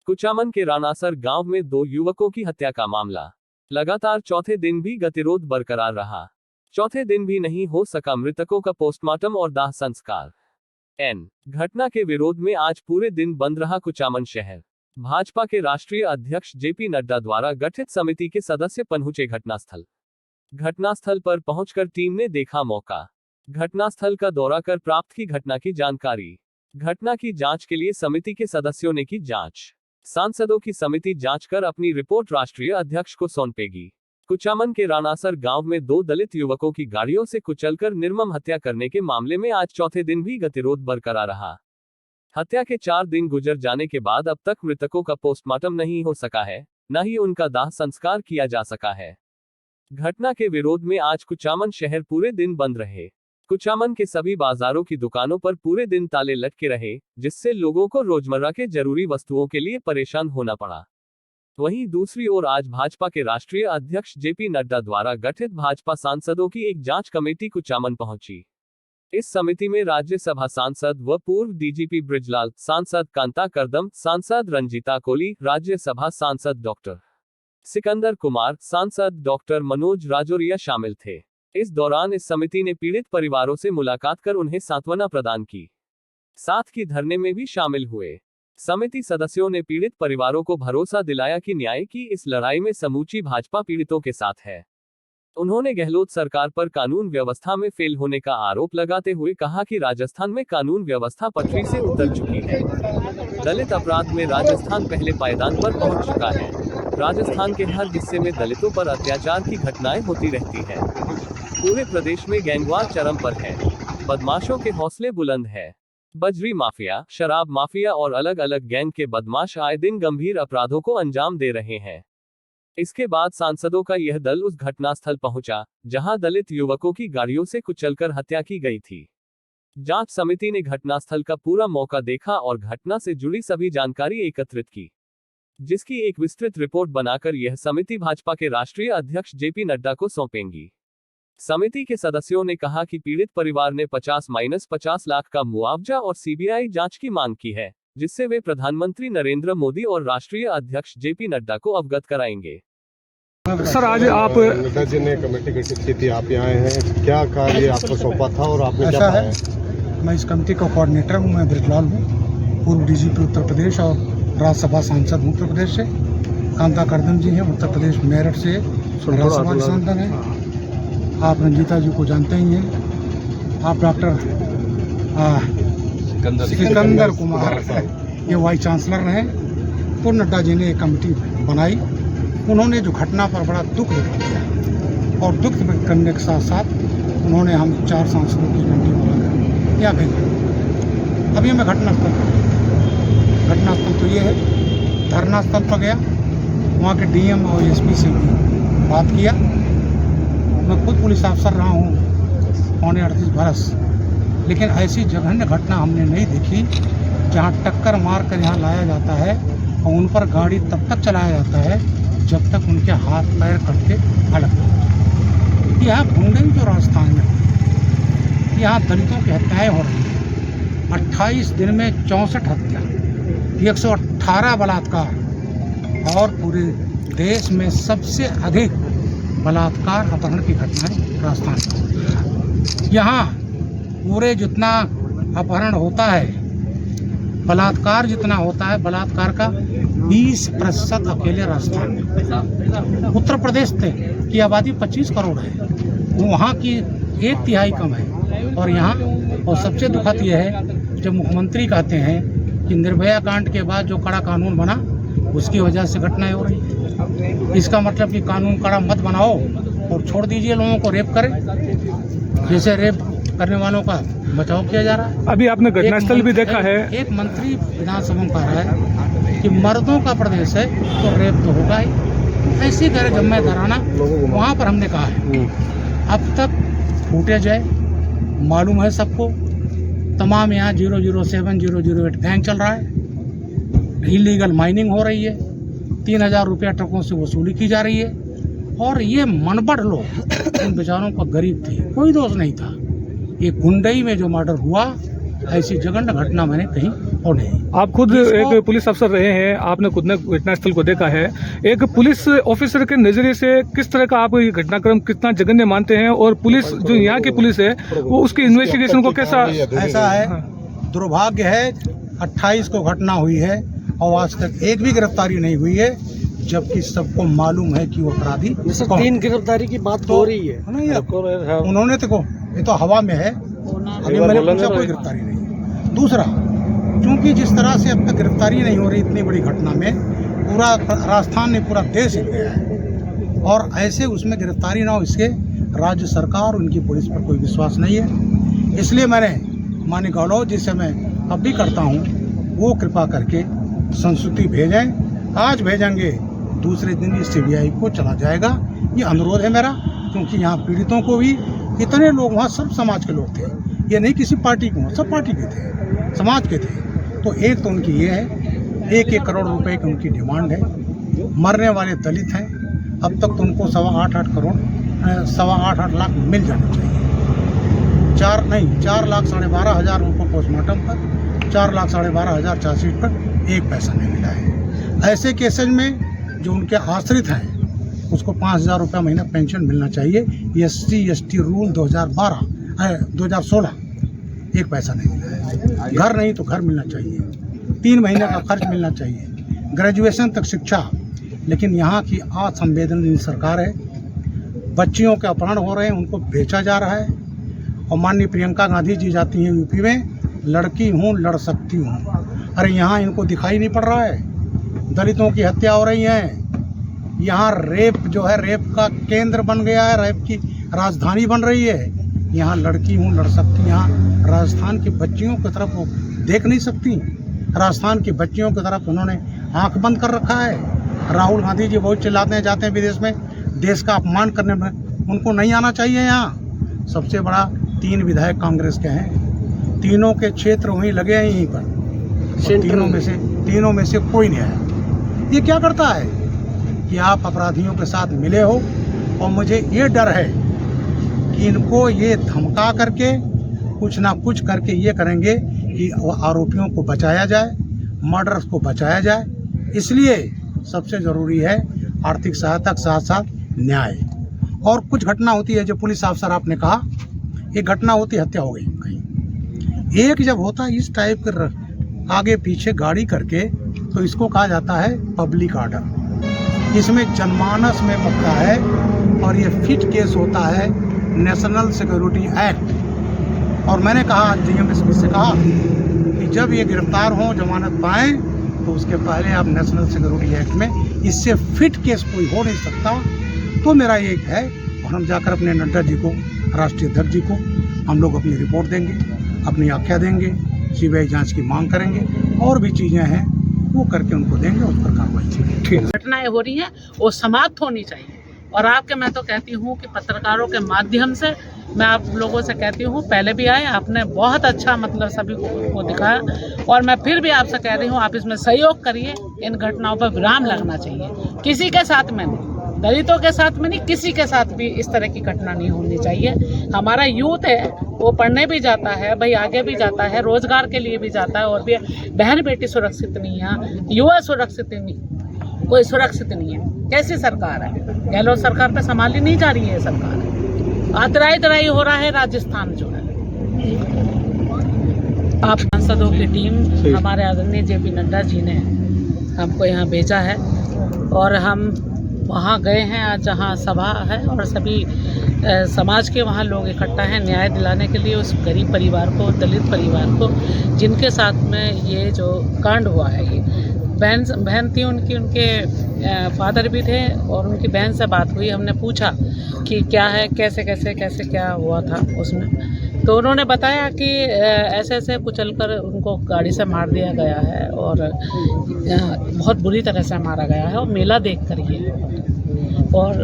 कुचामन के रानासर गांव में 2 युवकों की हत्या का मामला। लगातार चौथे दिन भी गतिरोध बरकरार रहा। चौथे दिन भी नहीं हो सका मृतकों का पोस्टमार्टम और दाह संस्कार। घटना के विरोध में आज पूरे दिन बंद रहा कुचामन शहर। भाजपा के राष्ट्रीय अध्यक्ष जेपी नड्डा द्वारा गठित समिति के सदस्य पहुंचे घटनास्थल पर पहुंचकर टीम ने देखा मौका। घटनास्थल का दौरा कर प्राप्त की घटना की जानकारी। घटना की जांच के लिए समिति के सदस्यों ने की जांच। सांसदों की समिति जांच कर अपनी रिपोर्ट राष्ट्रीय अध्यक्ष को सौंपेगी। कुचामन के रानासर गांव में 2 दलित युवकों की गाड़ियों से कुचलकर निर्मम हत्या करने के मामले में आज चौथे दिन भी गतिरोध बरकरार रहा। हत्या के 4 दिन गुजर जाने के बाद अब तक मृतकों का पोस्टमार्टम नहीं हो सका है, न ही उनका दाह संस्कार किया जा सका है। घटना के विरोध में आज कुचामन शहर पूरे दिन बंद रहे। कुचामन के सभी बाजारों की दुकानों पर पूरे दिन ताले लटके रहे, जिससे लोगों को रोजमर्रा के जरूरी वस्तुओं के लिए परेशान होना पड़ा। वहीं दूसरी ओर आज भाजपा के राष्ट्रीय अध्यक्ष जेपी नड्डा द्वारा गठित भाजपा सांसदों की एक जांच कमेटी कुचामन पहुंची। इस समिति में राज्यसभा सांसद व पूर्व डीजीपी ब्रिजलाल, सांसद कांता करदम, सांसद रंजीता कोली, राज्यसभा सांसद डॉक्टर सिकंदर कुमार, सांसद डॉक्टर मनोज राजौरिया शामिल थे। इस दौरान इस समिति ने पीड़ित परिवारों से मुलाकात कर उन्हें सांत्वना प्रदान की। साथ ही धरने में भी शामिल हुए। समिति सदस्यों ने पीड़ित परिवारों को भरोसा दिलाया कि न्याय की इस लड़ाई में समूची भाजपा पीड़ितों के साथ है। उन्होंने गहलोत सरकार पर कानून व्यवस्था में फेल होने का आरोप लगाते हुए कहा कि राजस्थान में कानून व्यवस्था पटरी से उतर चुकी है। दलित अपराध में राजस्थान पहले पायदान पर पहुंच चुका है। राजस्थान के हर हिस्से में दलितों पर अत्याचार की घटनाएं होती रहती है। पूरे प्रदेश में गैंगवार चरम पर है। बदमाशों के हौसले बुलंद है। बजरी माफिया, शराब माफिया और अलग अलग गैंग के बदमाश आए दिन गंभीर अपराधों को अंजाम दे रहे हैं। इसके बाद सांसदों का यह दल उस घटनास्थल पहुंचा, जहां दलित युवकों की गाड़ियों से कुचलकर हत्या की गई थी। जांच समिति ने घटनास्थल का पूरा मौका देखा और घटना से जुड़ी सभी जानकारी एकत्रित की, जिसकी एक विस्तृत रिपोर्ट बनाकर यह समिति भाजपा के राष्ट्रीय अध्यक्ष जेपी नड्डा को सौंपेंगी। समिति के सदस्यों ने कहा कि पीड़ित परिवार ने 50-50 लाख का मुआवजा और सीबीआई जांच की मांग की है, जिससे वे प्रधानमंत्री नरेंद्र मोदी और राष्ट्रीय अध्यक्ष जेपी नड्डा को अवगत कराएंगे। सर, आज आप नड्डा जी ने कमेटी गठित की थी, आप यहाँ हैं, क्या कार्य आपको सौंपा था और आपने क्या पाया? मैं इस कमेटी का कोऑर्डिनेटर हूँ। मैं ब्रिजलाल हूँ, पूर्व डीजीपी उत्तर प्रदेश और राज्यसभा सांसद हूँ उत्तर प्रदेश से। कांता करदम जी हैं, उत्तर प्रदेश मेरठ से राज्यसभा सांसद हैं। आप रंजीता जी को जानते ही हैं। आप डॉक्टर सिकंदर कुमार ये वाइस चांसलर रहे। तो नड्डा जी ने एक कमेटी बनाई। उन्होंने जो घटना पर बड़ा दुख व्यक्त किया और दुख व्यक्त करने के साथ साथ उन्होंने हम 4 सांसदों की कमेटी बनाकर यहाँ भेजा। अभी मैं घटनास्थल तो ये है, धरनास्थल पर गया, वहाँ के डीएम और एसपी से भी बात किया। मैं खुद पुलिस अफसर रहा हूँ पौने 38 बरस, लेकिन ऐसी जघन्य घटना हमने नहीं देखी जहाँ टक्कर मार कर यहाँ लाया जाता है और उन पर गाड़ी तब तक चलाया जाता है जब तक उनके हाथ पैर कटके अलग। यहाँ गुंडई जो राजस्थान में, यहाँ दलितों की हत्याएँ हो रही हैं। 28 दिन में 64 हत्या, 118 बलात्कार और पूरे देश में सबसे अधिक बलात्कार अपहरण की घटनाएं राजस्थान में। यहाँ पूरे जितना अपहरण होता है, बलात्कार जितना होता है, बलात्कार का 20% अकेले राजस्थान में। उत्तर प्रदेश की आबादी 25 करोड़ है, वहाँ की 1/3 कम है। और यहाँ और सबसे दुखद यह है जब मुख्यमंत्री कहते हैं कि निर्भया कांड के बाद जो कड़ा कानून बना उसकी वजह से घटनाएं हो रही है। इसका मतलब कि कानून कड़ा मत बनाओ और छोड़ दीजिए लोगों को रेप करें, जैसे रेप करने वालों का बचाव किया जा रहा है। अभी आपने घटनास्थल भी देखा है। एक मंत्री विधानसभा में कह रहा है कि मर्दों का प्रदेश है तो रेप तो होगा ही। ऐसी तरह जब मैं डराना वहाँ पर हमने कहा है अब तक फुटेज है, मालूम है सबको, तमाम यहाँ 007, 008 गैंग चल रहा है, इलीगल माइनिंग हो रही है, 3000 रुपया ट्रकों से वसूली की जा रही है। और ये मनबड़ लोग उन बेचारों का गरीब थे, कोई दोष नहीं था। ये गुंडई में जो मर्डर हुआ, ऐसी जघन्य घटना मैंने कहीं और नहीं। आप खुद एक पुलिस अफसर रहे हैं, आपने खुद ने घटनास्थल को देखा है। एक पुलिस ऑफिसर के नजरिए से किस तरह का आप ये घटनाक्रम कितना जघन्य मानते हैं, और पुलिस जो यहाँ की पुलिस है वो उसकी इन्वेस्टिगेशन को कैसा? ऐसा है, दुर्भाग्य है 28 को घटना हुई है और आज तक एक भी गिरफ्तारी नहीं हुई है, जबकि सबको मालूम है कि वो अपराधी कौन। 3 गिरफ्तारी की बात हो रही है। नहीं, उन्होंने तो ये तो हवा में है, अभी मैंने पूछा कोई गिरफ्तारी नहीं। दूसरा, क्योंकि जिस तरह से अब तक गिरफ्तारी नहीं हो रही इतनी बड़ी घटना में, पूरा राजस्थान में पूरा देश हिल गया है, और ऐसे उसमें गिरफ्तारी ना हो इसके राज्य सरकार उनकी पुलिस पर कोई विश्वास नहीं है। इसलिए मैंने माननीय गौरव जिससे मैं अब भी करता हूँ, वो कृपा करके संस्तुति भेजें। आज भेजेंगे, दूसरे दिन ये सीबीआई को चला जाएगा। ये अनुरोध है मेरा, क्योंकि यहाँ पीड़ितों को भी इतने लोग, वहाँ सब समाज के लोग थे, ये नहीं किसी पार्टी को, सब पार्टी के थे, समाज के थे। तो एक तो उनकी ये है, 1-1 करोड़ रुपए की उनकी डिमांड है। मरने वाले दलित हैं, अब तक तो उनको 8.25 लाख मिल जाना चाहिए। 4 लाख 12,500 उनको पोस्टमार्टम पर, 4 लाख 12,500 चार्जशीट पर, 1 पैसा नहीं मिला है। ऐसे केसेज में जो उनके आश्रित हैं उसको 5,000 रुपये महीना पेंशन मिलना चाहिए। SC/ST रूल 2016, 1 पैसा नहीं मिला है। घर नहीं तो घर मिलना चाहिए, 3 महीने का खर्च मिलना चाहिए, ग्रेजुएशन तक शिक्षा। लेकिन यहाँ की असंवेदनशील सरकार है, बच्चियों के अपहरण हो रहे हैं, उनको बेचा जा रहा है। और माननीय प्रियंका गांधी जी जाती हैं यूपी में, लड़की हूँ लड़ सकती हूँ। अरे यहाँ इनको दिखाई नहीं पड़ रहा है, दलितों की हत्या हो रही है। यहाँ रेप जो है, रेप का केंद्र बन गया है, रेप की राजधानी बन रही है। यहाँ लड़की हूँ लड़ सकती, यहाँ राजस्थान की बच्चियों की तरफ वो देख नहीं सकती। राजस्थान की बच्चियों की तरफ उन्होंने आंख बंद कर रखा है। राहुल गांधी जी बहुत चिल्लाते हैं, जाते हैं विदेश में, देश का अपमान करने में, उनको नहीं आना चाहिए। यहाँ सबसे बड़ा 3 विधायक कांग्रेस के हैं, तीनों के क्षेत्र वहीं लगे हैं यहीं पर, तीनों में से कोई नहीं आया। ये क्या करता है कि आप अपराधियों के साथ मिले हो, और मुझे ये डर है कि इनको ये धमका करके कुछ ना कुछ करके ये करेंगे कि आरोपियों को बचाया जाए, मर्डर्स को बचाया जाए। इसलिए सबसे ज़रूरी है आर्थिक सहायता के साथ साथ न्याय। और कुछ घटना होती है, जो पुलिस अफसर आपने कहा, एक घटना होती, हत्या हो गई कहीं, एक जब होता है इस टाइप के आगे पीछे गाड़ी करके, तो इसको कहा जाता है पब्लिक ऑर्डर। इसमें जनमानस में पड़ता है, और ये फिट केस होता है नेशनल सिक्योरिटी एक्ट। और मैंने कहा DMSP से कहा कि जब ये गिरफ्तार हों, जमानत पाएँ, तो उसके पहले आप नेशनल सिक्योरिटी एक्ट में, इससे फिट केस कोई हो नहीं सकता। तो मेरा ये है, और हम जाकर अपने नड्डा जी को, राष्ट्रीय अध्यक्ष जी को, हम लोग अपनी रिपोर्ट देंगे, अपनी आख्या देंगे, CBI जांच की मांग करेंगे, और भी चीज़ें हैं वो करके उनको देंगे, उस पर कार्रवाई। घटनाएं हो रही हैं वो समाप्त होनी चाहिए। और आपके, मैं तो कहती हूँ कि पत्रकारों के माध्यम से मैं आप लोगों से कहती हूँ, पहले भी आए, आपने बहुत अच्छा मतलब सभी को दिखाया, और मैं फिर भी आपसे कह रही हूँ, आप इसमें सहयोग करिए। इन घटनाओं पर विराम लगना चाहिए, किसी के साथ में नहीं, दलितों के साथ में नहीं, किसी के साथ भी इस तरह की घटना नहीं होनी चाहिए। हमारा यूथ है, वो पढ़ने भी जाता है भाई, आगे भी जाता है, रोजगार के लिए भी जाता है, और भी बहन बेटी सुरक्षित नहीं है, युवा सुरक्षित नहीं, कोई सुरक्षित नहीं है। कैसी सरकार है? गहलोत सरकार पे संभाली नहीं जा रही है सरकार, आतराई तराई हो रहा है राजस्थान जो है। आप सांसदों की टीम, हमारे आदरणीय JP नड्डा जी ने हमको यहाँ भेजा है, और हम वहाँ गए हैं आज जहाँ सभा है, और सभी समाज के वहाँ लोग इकट्ठा हैं न्याय दिलाने के लिए उस गरीब परिवार को, दलित परिवार को, जिनके साथ में ये जो कांड हुआ है। ये बहन थी उनकी, उनके फादर भी थे, और उनकी बहन से बात हुई, हमने पूछा कि क्या है, कैसे क्या हुआ था उसमें। तो उन्होंने बताया कि ऐसे ऐसे कुचलकर उनको गाड़ी से मार दिया गया है, और बहुत बुरी तरह से मारा गया है, और मेला देख कर ये। और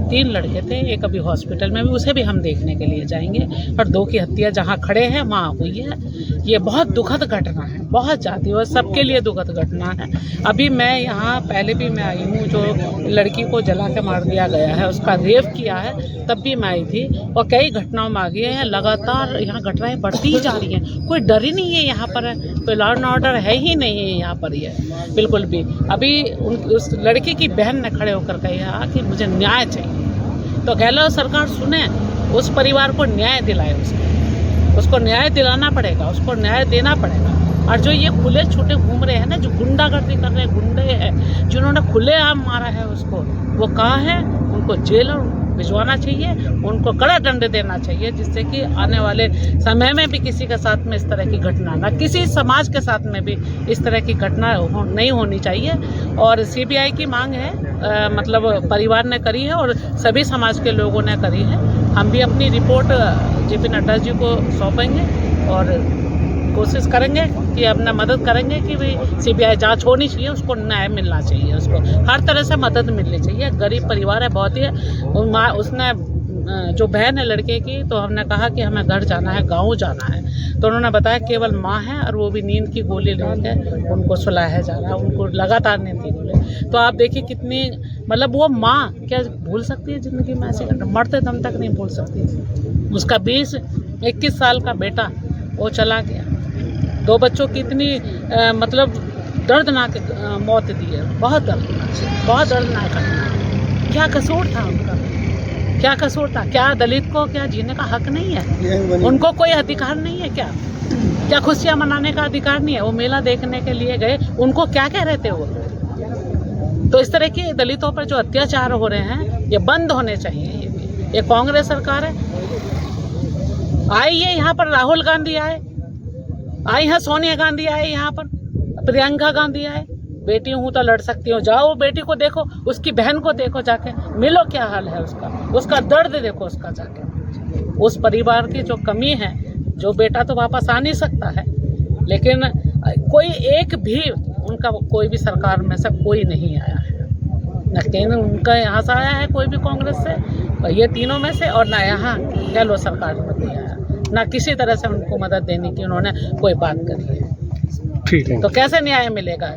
3 लड़के थे, एक अभी हॉस्पिटल में भी, उसे भी हम देखने के लिए जाएंगे। और 2 की हत्या जहाँ खड़े हैं वहाँ हुई है। ये बहुत दुखद घटना है, बहुत ज़्यादा, और सबके लिए दुखद घटना है। अभी मैं यहाँ पहले भी मैं आई हूँ, जो लड़की को जला के मार दिया गया है, उसका रेप किया है, तब भी मैं आई थी, और कई घटनाओं में आ गई है। लगातार यहाँ घटनाएं बढ़ती ही जा रही हैं, कोई डर ही नहीं है यहाँ पर। पे लॉ एंड ऑर्डर है ही नहीं है यहाँ पर, ये बिल्कुल भी। अभी उस लड़की की बहन ने खड़े होकर कहा कि मुझे न्याय चाहिए, तो गहलोत सरकार सुने, उस परिवार को न्याय दिलाए, उसको न्याय दिलाना पड़ेगा, उसको न्याय देना पड़ेगा। और जो ये खुले छूटे घूम रहे हैं ना, जो गुंडागर्दी कर रहे हैं, गुंडे हैं जिन्होंने खुलेआम मारा है उसको, वो कहाँ है? उनको जेल भिजवाना चाहिए, उनको कड़ा दंड देना चाहिए, जिससे कि आने वाले समय में भी किसी के साथ में इस तरह की घटना ना, किसी समाज के साथ में भी इस तरह की घटना नहीं होनी चाहिए। और सीबीआई की मांग है, मतलब परिवार ने करी है और सभी समाज के लोगों ने करी है। हम भी अपनी रिपोर्ट जेपी नड्डा जी को सौंपेंगे और कोशिश करेंगे कि अपना मदद करेंगे कि भाई सीबीआई जांच होनी चाहिए, उसको न्याय मिलना चाहिए, उसको हर तरह से मदद मिलनी चाहिए। गरीब परिवार है बहुत ही, माँ उसने जो बहन है लड़के की, तो हमने कहा कि हमें घर जाना है, गांव जाना है, तो उन्होंने बताया केवल माँ है और वो भी नींद की गोली लेकर उनको सुलाया जा रहा है, उनको लगातार नींद की गोली। तो आप देखिए कितनी, मतलब वो माँ क्या भूल सकती है ज़िंदगी में ऐसी घटना? मरते दम तक नहीं भूल सकती। उसका 20-21 साल का बेटा वो चला गया, 2 बच्चों की इतनी मतलब दर्दनाक मौत दी है, बहुत दर्दनाक घटना। क्या कसूर था उनका? क्या कसूर था? क्या दलित को क्या जीने का हक नहीं है? उनको कोई अधिकार नहीं है क्या? क्या खुशियाँ मनाने का अधिकार नहीं है? वो मेला देखने के लिए गए, उनको क्या कह रहे थे वो? तो इस तरह के दलितों पर जो अत्याचार हो रहे हैं, ये बंद होने चाहिए। ये कांग्रेस सरकार है, आई है यहाँ पर, राहुल गांधी आई है, सोनिया गांधी आए यहाँ पर, प्रियंका गांधी आए। बेटी हूँ तो लड़ सकती हूँ, जाओ बेटी को देखो, उसकी बहन को देखो, जाके मिलो, क्या हाल है उसका दर्द देखो उसका जाके। उस परिवार की जो कमी है, जो बेटा तो वापस आ नहीं सकता है, लेकिन कोई एक भी उनका, कोई भी सरकार में से कोई नहीं आया है, न केंद्र उनका यहाँ से आया है कोई भी कांग्रेस से, ये तीनों में से, और ना यहाँ गहलोत सरकार में कोई आया, ना किसी तरह से उनको मदद देने की उन्होंने कोई बात करी है। ठीक है, तो कैसे न्याय मिलेगा?